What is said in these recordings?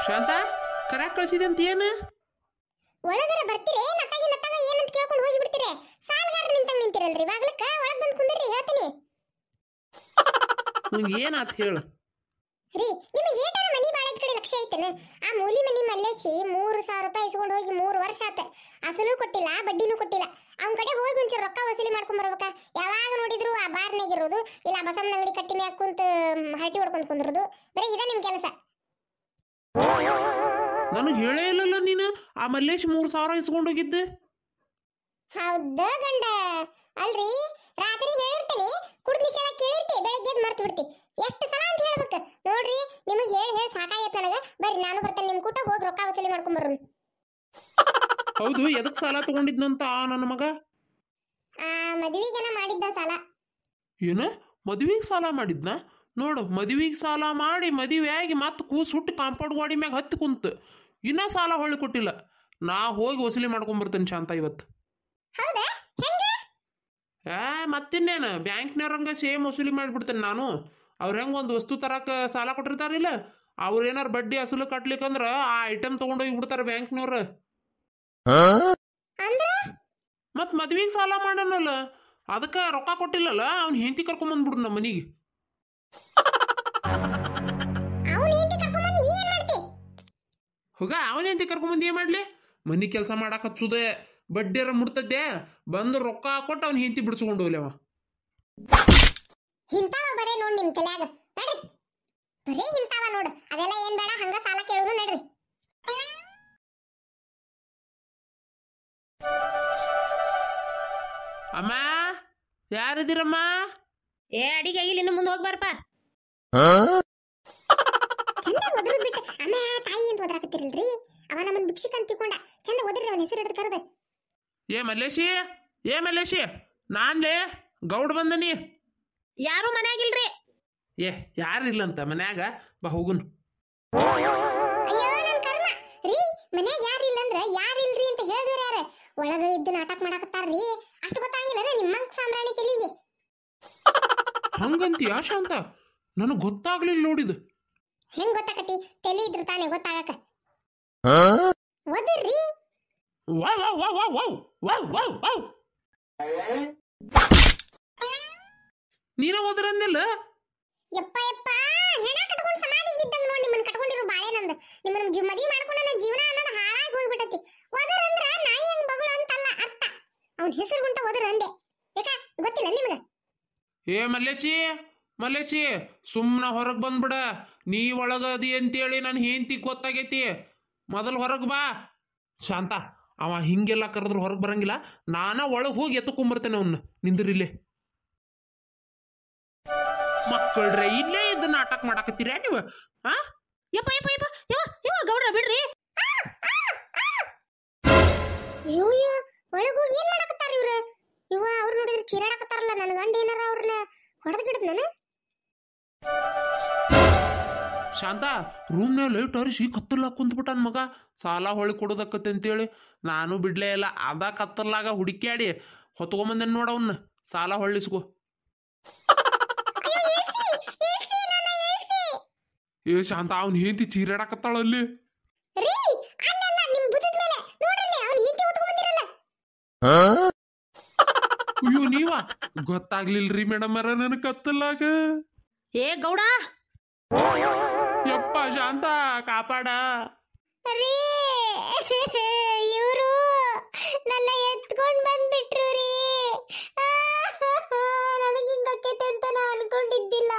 ಶಾಂತ ಕರ್ಯಾಕ್ ಕಳ್ಸಿದೆ ಅಂತ ಏನು ಒಳಗರ ಬರ್ತೀರಿ ನತ್ತಾಗಿ ನತ್ತಾಗ ಏನಂತ ಕೇಳ್ಕೊಂಡು ಹೋಗಿ ಬಿಡ್ತೀರಿ ಸಾಲ್ಗಾರ ನಿಂತಂಗ ನಿಂತಿರಲ್ರಿ ಬಾಗ್ಲಕ್ಕ ಒಳಗ್ ಬಂದು ಕುಂದಿರ್ರಿ ಹೇಳ್ತೀನಿ ನಿಂಗೆ ಏನಾತ್ ಹೇಳು ರೀ ನಿಮಗೆ ಏಟಾರ ಮನಿ ಬಾಳದ ಕಡೆ ಲಕ್ಷ್ಯ ಐತನ ಆ ಮೂಲಿ ಮನಿ ಮಲ್ಲೇಸಿ 3,000 ರೂಪಾಯಿ ಇಸ್ಕೊಂಡು ಹೋಗಿ 3 ವರ್ಷ ಆತ ಅಸಲು ಕೊಟ್ಟಿಲ್ಲ ಬಡ್ಡಿನೂ ಕೊಟ್ಟಿಲ್ಲ ಅವನ ಕಡೆ ಹೋಗಿ ಒಂಚೂರು ರೊಕ್ಕ ವಸೂಲಿ ಮಾಡ್ಕೊಂಡ್ ಬರ್ಬೇಕ ಯಾವಾಗ ನೋಡಿದ್ರು ಆ ಬಾರ್ನಾಗಿರೋದು ಇಲ್ಲ ಬಸಮ್ಮನ ಅಂಗಡಿ ಕಟ್ಟಿ ಮ್ಯಾಗ ಕುಂತ ಹರಟಿ ಹೊಡ್ಕೊಂಡ್ ಕುಂದಿರೋದು ಬರೀ ಇದ ನಿಮ್ ಕೆಲಸ ನನಗೆ ಹೇಳೇ ಇಲ್ಲಲ್ಲ ನೀನು ಆ ಮಲ್ಲೇಶ್ 3,000 ಇಸ್ಕೊಂಡು ಹೋಗಿದ್ದೆ ಹೌದ ಗಂಡ ಅಲ್ರಿ ರಾತ್ರಿ ಹೇಳಿರ್ತೀನಿ ಕುಡ್ದ ನಿಷೇಧ ಕೇಳಿರ್ತಿ ಬೆಳಗ್ಗೆ ಎದ್ದು ಮರ್ತು ಬಿಡ್ತಿ ಎಷ್ಟು ಸಲ ಅಂತ ಹೇಳ್ಬೇಕು ನೋಡ್ರಿ ನಿಮಗೆ ಹೇಳಿ ಸಾಕಾಗೈತೆ ನನಗೆ ಬರ್ರಿ ನಾನು ಬರ್ತೇನೆ ನಿಮ್ಮ ಕೂಟ ಹೋಗಿ ರೊಕ್ಕ ವಸೂಲಿ ಮಾಡ್ಕೊಂಡ್ ಬರೋಣ ಹೌದು ಎದಕ್ ಸಾಲ ತಗೊಂಡಿದ್ನಂತ ನನ್ನ ಮಗ ಆ ಮದುವೆಗೆನ ಮಾಡಿದ್ದ ಸಾಲ ಏನು ಮದುವೆಗೆ ಸಾಲ ಮಾಡಿದ್ನ ನೋಡು ಮದುವೆಗೆ ಸಾಲ ಮಾಡಿ ಮದುವೆ ಆಗಿ ಮತ್ತೆ ಕೂಸು ಹುಟ್ಟು ಕಾಂಪೌಂಡ್ ಗಾಡಿ ಮ್ಯಾಗ ಹತ್ತಿ ಕುಂತು ಇನ್ನೂ ಸಾಲ ಹೊಳ್ಳಿ ಕೊಟ್ಟಿಲ್ಲ ನಾ ಹೋಗಿ ವಸೂಲಿ ಮಾಡ್ಕೊಂಬರ್ತೇನೆ ಶಾಂತ ಇವತ್ತು ಹೌದಾ ಹೆಂಗೆ ಮತ್ತಿನ್ನೇನು ಬ್ಯಾಂಕ್ನವ್ರಂಗೆ ಸೇಮ್ ವಸೂಲಿ ಮಾಡಿಬಿಡ್ತೇನೆ ನಾನು ಅವ್ರು ಹೆಂಗೆ ಒಂದು ವಸ್ತು ತರಕ್ಕೆ ಸಾಲ ಕೊಟ್ಟಿರ್ತಾರಿಲ್ಲ ಅವ್ರು ಏನಾರು ಬಡ್ಡಿ ಅಸಲು ಕಟ್ಲಿಕ್ಕಂದ್ರೆ ಆ ಐಟಮ್ ತೊಗೊಂಡೋಗಿ ಬಿಡ್ತಾರೆ ಬ್ಯಾಂಕ್ನವ್ರು ಮತ್ತು ಮದ್ವೆಗೆ ಸಾಲ ಮಾಡೋಣಲ್ಲ ಅದಕ್ಕೆ ರೊಕ್ಕ ಕೊಟ್ಟಿಲ್ಲಲ್ಲ ಅವ್ನು ಹೆಂಡತಿ ಕರ್ಕೊಂಬಂದ್ಬಿಡು ನಮ್ಮ ಮನೆಗೆ ಹೋಗ ಅವನ ಹೆಂಡತಿ ಕರ್ಕೊಂಬಂದು ಏನು ಮಾಡಲಿ ಮನೆ ಕೆಲಸ ಮಾಡಕ್ಕೆ ಹಚ್ಚುದೆ ಬಡ್ಡಿಯರ ಮುಡ್ತದ್ದೆ ಬಂದು ರೊಕ್ಕ ಕೊಟ್ಟು ಅವ್ನು ಹೆಂಡತಿ ಬಿಡಿಸ್ಕೊಂಡು ಹೋಗ್ಲಿ ಅವ ಹಿಂತಾವ ಬರೇ ನೋಡಿ ನಿಮ್ಮ ತಲೆಯಾಗ ನಡ್ರಿ ಬರೀ ಹಿಂತಾವ ನೋಡು ಅದೆಲ್ಲ ಏನ್ ಬೇಡ ಹಂಗ ಸಾಲ ಕೇಳೋರು ನಡ್ರಿ ಅಮ್ಮ ಯಾರಿದ್ದೀರಮ್ಮ ಅಡಿಗೆ ಆಗಿಲ್ಲ ಇನ್ನು ಮುಂದೆ ಹೋಗ್ಬಾರಪ್ಪ ಚಂದ ಒದ್ರದ್ ಬಿಟ್ಟು ಅಮ್ಮ ತಾಯಿ ಅಂತ ಒದ್ರಾಕತ್ತಿರಲ್ರಿ ಅವ ನಮ್ಮನ್ನ ಭಿಕ್ಷಿಕ್ ಅಂತ ತಿಳ್ಕೊಂಡ ಚಂದ ಒದ್ರಿ ಅವನ ಹೆಸರು ಹಿಡಿದು ಕರೆದ ಏ ಮಲ್ಲೇಶಿ ನಾನ್ಲೇ ಗೌಡ್ ಬಂದನಿ ಯಾರು ಮನ್ಯಾಗಿಲ್ರಿ ಯಾರಿಲ್ಲಂತ ಮನ್ಯಾಗ ಬಾ ಹೋಗುನ್ ಅಯ್ಯೋ ನನ್ ಕರ್ಮ ರೀ ಮನ್ಯಾಗ ಯಾರಿಲ್ಲ ಅಂದ್ರ ಯಾರಿಲ್ರಿ ಅಂತ ಹೇಳಿದ್ರು ಯಾರ ಒಳಗ ಇದ್ದು ನಾಟಕ ಮಾಡಕತ್ತಾರ್ರಿ ಅಷ್ಟು ಗೊತ್ತಾಗಿಲ್ಲ ನಿಮ್ಮಂಗ್ ಸಾಮ್ರಾಣಿ ತೆಲಿಗೆ ಹಂಗಂತೀಯ ಶಾಂತ ನನಗೆ ಗೊತ್ತಾಗ್ಲಿಲ್ಲ ನೋಡಿದು ಹೆಂಗ್ ಗೊತ್ತಾಕತಿ ತಲಿ ಇದ್ರ ತಾನೇ ಗೊತ್ತಾಗಕ ಒದರ್ರಿ ನೀನ ಓದ್ರಂದಿಲ್ಲ ಯಪ್ಪ ಯಪ್ಪ ಹೆಣ ಕಟ್ಕೊಂಡು ಸಮಾಧಿಗೆ ಬಿದ್ದಂಗ ನೋಡಿ ನಿಮ್ಮನ್ನ ಕಟ್ಕೊಂಡಿರೋ ಬಾಳೆನಂದ ನಿಮ್ಮನ್ನ ಮದುವೆ ಮಾಡ್ಕೊಂಡು ನನ್ನ ಜೀವನ ಅನ್ನೋದು ಹಾಳಾಗಿ ಹೋಗ್ಬಿಟ್ಟತಿ ಒದರ್ ಅಂದ್ರ ನಾಯಿ ಹಂಗ್ ಬಗಳು ಅಂತಲ್ಲ ಅರ್ಥ ಅವನ ಹೆಸರು ಗುಂಟ ಒದರ್ ಅಂದೆ ಯಾಕ ಗೊತ್ತಿಲ್ಲ ನಿಮಗೆ ಮಲ್ಲೇಶಿ ಸುಮ್ಮನೆ ಹೊರಗೆ ಬಂದ್ಬಿಡ ನೀ ಒಳಗದಿ ಅಂತೇಳಿ ನನ್ನ ಹೆಂಡತಿ ಗೊತ್ತಾಗೈತಿ ಮೊದಲು ಹೊರಗೆ ಬಾ ಶಾಂತ ಅವ ಹಿಂಗೆಲ್ಲ ಕರೆದ್ರೆ ಹೊರಗೆ ಬರಂಗಿಲ್ಲ ನಾನ ಒಳಗೆ ಹೋಗಿ ಎತ್ತಕೊಂಬರ್ತೇನೆ ಅವನ್ನ ನಿಂದ್ರಿಲ್ಲೇ ಮಕ್ಕಳ್ರೆ ಇಲ್ಲೇ ಇದ್ದು ನಾಟಕ ಮಾಡಾಕತ್ತೀರ ನೀವು ಯಪ್ಪ ಯಪ್ಪ ಯಪ್ಪ ಯವ ಗೌಡ್ರ ಬಿಡ್ರಿ ಅಯ್ಯೋ ಒಳಗೆ ಹೋಗಿ ಏನ್ ಮಾಡಕತ್ತಾರ ಇವ್ರು ಅವ್ರು ನೋಡಿದ್ರೆ ಚೀರಾಡಕತ್ತಾರಲ್ಲ ನನ್ನ ಗಂಡ ಏನಾರ ಅವ್ರನ್ನ ಹೊಡೆದ್ ಗಿಡದ್ ನಾನು ಶಾಂತ ರೂಮ್ನಾಗ ಲೈಟ್ ಹರಿಸಿ ಕತ್ತಲ್ಲ ಕುಂತ್ಬಿಟ್ಟ ಮಗ ಸಾಲ ಹೊಳಿ ಕೊಡೋದಕ್ಕತ್ತೆ ಅಂತೇಳಿ ನಾನು ಬಿಡ್ಲೇ ಇಲ್ಲ ಅದ ಕತ್ತಲಾಗ ಹುಡುಕ್ಯಾಡಿ ಹೊತ್ಕೊಂಬಂದೇನೆ ನೋಡವನ್ನ ಸಾಲ ಹೊಳ್ಳಿಸ್ಕೊ ಶಾಂತ ಅವ್ನ ಹೆಂಡತಿ ಚೀರಾಡಕತ್ತಾಳಲ್ಲಿ ಅಯ್ಯೋ ನೀವ ಗೊತ್ತಾಗ್ಲಿಲ್ರಿ ಮೇಡಮ್ ಅರ ನನ್ ಕತ್ತಲಾಗ ಗೌಡ ಯಪ್ಪ ಶಾಂತ ಕಾಪಾಡ ಇವರು ನನ್ನ ಎತ್ಕೊಂಡ್ ಬಂದ್ಬಿಟ್ರು ರೀ ನನಗೆ ಹಿಂಗಕ್ಕೈತೆ ಅಂತ ನಾ ಅನ್ಕೊಂಡಿದ್ದಿಲ್ಲ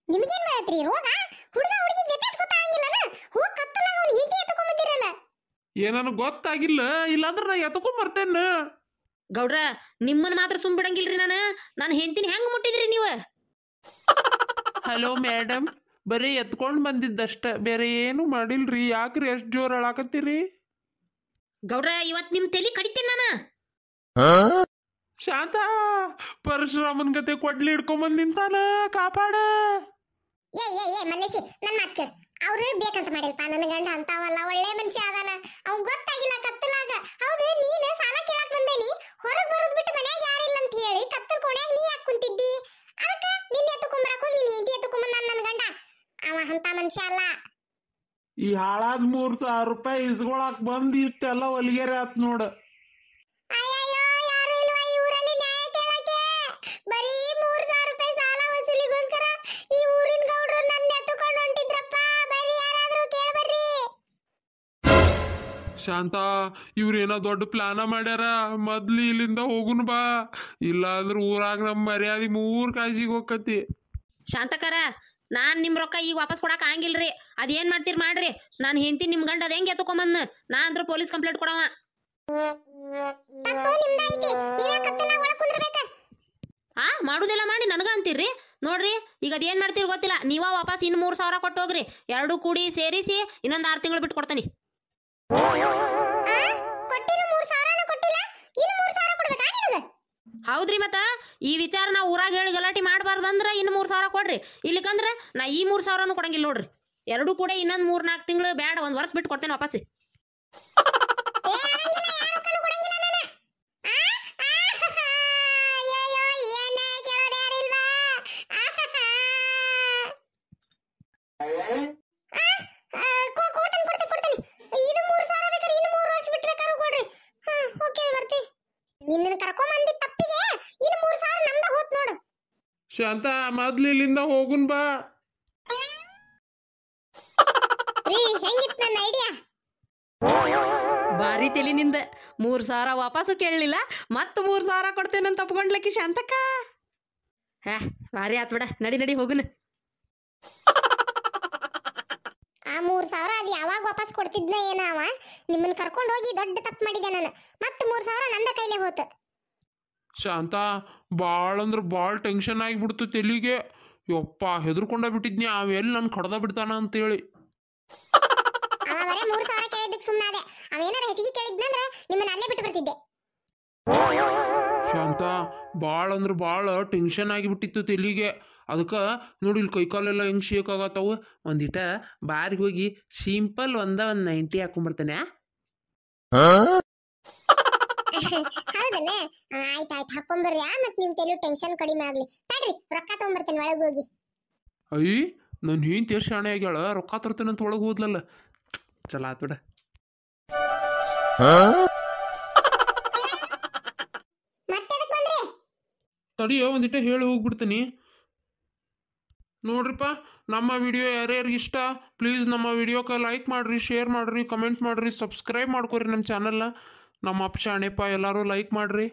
ನಿಮಗೇನ್ ಮಾಡತ್ರಿ ರೋಗ ಹುಡುಗ ಹುಡುಗಿ ವ್ಯತ್ಯಾಸ ಗೊತ್ತಾಗಿಲ್ಲನ ಹೋಗ್ ಕತ್ತಲ ಅವ್ನು ಹೀಗೆ ಎತ್ಕೊಂಡ್ ಬಂದಿರಲ್ಲ ಏನನು ಗೊತ್ತಾಗಿಲ್ಲ ಇಲ್ಲಾಂದ್ರೆ ನಾ ಎತ್ಕೊಂಡ್ ಬರ್ತೇನೆ ಗೌಡ್ರ ನಿಮ್ಮನ್ನ ಮಾತ್ರ ಸುಮ್ ಬಿಡಂಗಿಲ್ರಿ ನಾನು ಹೆಂಡತಿನ ಹೆಂಗ್ ಮುಟ್ಟಿದ್ರಿ ನೀವು ಹಲೋ ಮೇಡಮ್ ಬರೀ ಎತ್ಕೊಂಡ್ ಬಂದಿದ್ದಷ್ಟ ಬೇರೆ ಏನು ಮಾಡಿಲ್ರಿ ಯಾಕ್ರಿ ಎಷ್ಟು ಜೋರ್ ಅಳಾಕತ್ತೀರಿ ಗೌಡ್ರ ಇವತ್ ನಿಮ್ ತಲಿ ಕಡಿತೇನೆ ನಾನು ಶಾಂತ ಪರಶುರಾಮನ್ ಗತೆ ಕೊಡ್ಲಿ ಹಿಡ್ಕೊಂಬಂದ್ ನಿಂತಾನ ಕಾಪಾಡ ಮಲ್ಲೇಶಿ ನನ್ನ ಮಾತು ಕೇಳು ಅವ್ರು ಬೇಕಂತ ಮಾಡಿಲ್ಪ ನನ್ನ ಗಂಡ ಅಂತಾವಲ್ಲ ಒಳ್ಳೆ ಮನುಷ್ಯ ಅದಾನ ಅವ್ನ್ ಗೊತ್ತಾಗಿಲ್ಲ ಕತ್ತಲಾಗ ಹೌದು ನೀನು ಸಾಲ ಕೇಳಕ್ ಬಂದೇನಿ ಹೊರಗ್ ಬರೋದ್ ಬಿಟ್ಟು ಮನ್ಯಾಗ ಯಾರಿಲ್ಲ ಅಂತ ಹೇಳಿ ಕತ್ತಲ್ ಕೋಣ್ಯಾಗ ನೀ ಯಾಕೆ ಕುಂತಿದ್ದಿ ಅದಕ್ಕ ನಿನ್ನ ಎತ್ತಕೊಂಬರಕ್ ಹೋಗಿ ನಿನ್ನ ಹೆಂಡತಿ ಎತ್ತಕೊಂಬಂದ ನನ್ನ ಗಂಡ ಅಂತ ಮನುಷ್ಯ ಅಲ್ಲ. ಈ ಹಾಳಾದ 3,000 ರೂಪಾಯಿ ಇಸ್ಕೊಳಕ್ ಬಂದ್ ಇಷ್ಟೆಲ್ಲ ಒಲಿಗೆರೆ ಆತ್ ನೋಡ. ಅಯ್ಯಯ್ಯೋ, ಯಾರು ಇಲ್ವಾ ಈ ಊರಲ್ಲಿ ನ್ಯಾಯ ಕೇಳಕ್ಕೆ? ಬರೀ 3,000 ರೂಪಾಯಿ ಸಾಲ ವಸೂಲಿಗೋಸ್ಕರ ಈ ಊರಿನ ಗೌಡ್ರು ನನ್ನ ಎತ್ತುಕೊಂಡು ಹೊಂಟಿದ್ರಪ್ಪ. ಬರೀ ಯಾರಾದ್ರೂ ಕೇಳ್ಬರ್ರಿ. ಶಾಂತ, ಇವ್ರೇನೋ ದೊಡ್ಡ ಪ್ಲಾನ ಮಾಡ್ಯಾರ. ಮೊದ್ಲು ಇಲ್ಲಿಂದ ಹೋಗುನ್ ಬಾ, ಇಲ್ಲ ಅಂದ್ರೆ ಊರಾಗ ನಮ್ಮ ಮರ್ಯಾದೆ 3 ಕಾಜಿಗೆ ಹೋಗತಿ. ಶಾಂತಕಾರ, ನಾನ್ ನಿಮ್ ರೊಕ್ಕ ಈಗ ವಾಪಸ್ ಕೊಡಕ್ ಆಗಂಗಿಲ್ರಿ. ಅದೇನ್ ಮಾಡ್ತೀರಿ ಮಾಡ್ರಿ. ನಾನು ಹೆಂಡತಿ ನಿಮ್ ಗಂಡ ಅದ ಹೆಂಗೆ ಎತ್ಕೊಂಬಂದ್ ನಾ ಅಂದ್ರ ಪೊಲೀಸ್ ಕಂಪ್ಲೇಂಟ್ ಕೊಡವ. ತಪ್ಪು ನಿಮ್ದೈತಿ, ನೀವೇ ಕತ್ತಲ ಒಳಗ್ ಕುಂದ್ರಬೇಕ. ಮಾಡುದೆಲ್ಲ ಮಾಡಿ ನನಗ ಅಂತೀರ್ರಿ. ನೋಡ್ರಿ, ಈಗ ಅದೇನ್ ಮಾಡ್ತೀರಿ ಗೊತ್ತಿಲ್ಲ. ನೀವ ವಾಪಸ್ ಇನ್ನು 3,000 ಕೊಟ್ಟು ಹೋಗ್ರಿ. 2 ಕೂಡಿ ಸೇರಿಸಿ ಇನ್ನೊಂದು 6 ತಿಂಗಳು ಬಿಟ್ಟು ಕೊಡ್ತೀನಿ. ಕೊಟ್ಟಿರೋ 3,000 ಕೊಟ್ಟಿಲ್ಲ, ಇನ್ನು 3,000 ಕೊಡ್ಬೇಕಾ ನಿನಗ? ಹೌದ್ರಿ, ಮತ್ತ ಈ ವಿಚಾರ ನಾ ಊರಾಗ ಹೇಳಿ ಗಲಾಟೆ ಮಾಡಬಾರ್ದಂದ್ರ ಇನ್ನು 3,000 ಕೊಡ್ರಿ. ಇಲ್ಲಿಕಂದ್ರ ನಾ ಈ 3,000 ಕೊಡಂಗಿಲ್ಲ ನೋಡ್ರಿ. 2 ಕೂಡ ಇನ್ನೊಂದು 3-4 ತಿಂಗಳು ಬೇಡ, 1 ವರ್ಷ ಬಿಟ್ಟು ಕೊಡ್ತೇನೆ ವಾಪಸ್. ನಿನ್ನ ಕರ್ಕೊಂಡ್ ತಪ್ಪಿಗೆ ಇನ್ನು 3,000 ನಮ್ದ ಹೋತ್ ನೋಡು. ಶಾಂತ, ಮೊದ್ಲು ಇಲ್ಲಿಂದ ಹೋಗುನ್ ಬಾ. ರೀ, ಹೆಂಗಿತ್ತು ನನ್ನ ಐಡಿಯಾ? ಬಾರಿ ತೆಲಿನಿಂದ 3,000 ವಾಪಸ್ಸು ಕೇಳಲಿಲ್ಲ, ಮತ್ತ 3,000 ಕೊಡ್ತೇನಂತ ತಪ್ಕೊಂಡ್ಲಕ್ಕಿ ಶಾಂತಕ್ಕ. ಭಾರಿ ಆತ್ ಬಿಡ. ನಡಿ ನಡಿ ಹೋಗುನ. ಆ 3,000 ಅದು ಯಾವಾಗ ವಾಪಸ್ ಕೊಡ್ತಿದ್ನ ಏನ ಅವ? ನಿಮ್ಮನ್ನ ಕರ್ಕೊಂಡು ಹೋಗಿ ದೊಡ್ಡ ತಪ್ಪು ಮಾಡಿದೆ ನಾನು. ಮತ್ತೆ 3,000 ನಂದ ಕೈಲೇ ಹೋತು. ಶಾಂತ, ಭಾಳ ಅಂದ್ರೆ ಭಾಳ ಟೆನ್ಷನ್ ಆಗಿಬಿಡ್ತು ತೆಲಿಗೆ. ಯಪ್ಪ, ಹೆದರ್ಕೊಂಡ ಬಿಟ್ಟಿದ್ನಿ ಅವೆಲ್ಲಿ ನನ್ ಕಡ್ದ ಬಿಡ್ತಾನ ಅಂತೇಳಿ. ಅವ ಬರೇ 3,000 ಕೇಳಿದ್ದಕ್ಕೆ ಸುಮ್ಮನಾದೆ. ಅವೇನಾರ ಹೆಚ್ಚಿಗೆ ಕೇಳಿದ್ನಂದ್ರ ನಿಮ್ಮನ್ನ ಅಲ್ಲೇ ಬಿಟ್ಟು ಬರ್ತಿದ್ದೆ. ಶಾಂತ, ಭಾಳ ಅಂದ್ರೆ ಭಾಳ ಟೆನ್ಷನ್ ಆಗಿಬಿಟ್ಟಿತ್ತು ತೆಲಿಗೆ. ಅದಕ್ಕೆ ನೋಡಿ, ಇಲ್ಲಿ ಕೈಕಾಲೆಲ್ಲ ಹೆಂಗೆ ಶೇಕ್ ಆಗತ್ತವು. ಒಂದಿಟ ಬಾರಿಗೆ ಹೋಗಿ ಸಿಂಪಲ್ ಒಂದು 90 ಹಾಕೊಂಡ್ಬರ್ತೇನೆ. ಹೌದಲ್ಲ? ಆಯ್ತಾಯ್ತು, ಹಾಕೊಂಬರ್ರಿ. ಮತ್ ನಿಮ್ ತೆಲು ಟೆನ್ಷನ್ ಕಡಿಮೆ ಆಗ್ಲಿ. ತಡ್ರಿ, ರೊಕ್ಕ ತಗೊಂಬರ್ತೇನೆ ಒಳಗೆ ಹೋಗಿ. ಅಯ್ಯ, ನನ್ನ ಹೆಂಡತಿ ಎಷ್ಟು ಶಾಣೆ ಆಗ್ಯಾಳ, ರೊಕ್ಕ ತರ್ತೇನಂತ ಒಳಗೆ ಹೋದ್ಲಲ್ಲ. ಚಲ ಆತ್ ಬಿಡ. ತಡಿಯೋ, ಒಂದಿಟ ಹೇಳಿ ಹೋಗ್ಬಿಡ್ತೀನಿ. ನೋಡ್ರಿಪ್ಪ, ನಮ್ಮ ವಿಡಿಯೋ ಯಾರ್ಯಾರಿಗೆ ಇಷ್ಟ, ಪ್ಲೀಸ್ ನಮ್ಮ ವಿಡಿಯೋಕ್ಕೆ ಲೈಕ್ ಮಾಡಿರಿ, ಶೇರ್ ಮಾಡಿರಿ, ಕಮೆಂಟ್ ಮಾಡಿರಿ, ಸಬ್ಸ್ಕ್ರೈಬ್ ಮಾಡ್ಕೊರಿ ನಮ್ಮ ಚಾನಲ್ನ. ನಮ್ಮ ಅಪ್ಪ ಶಾಣೆಪ್ಪ, ಎಲ್ಲರೂ ಲೈಕ್ ಮಾಡಿರಿ.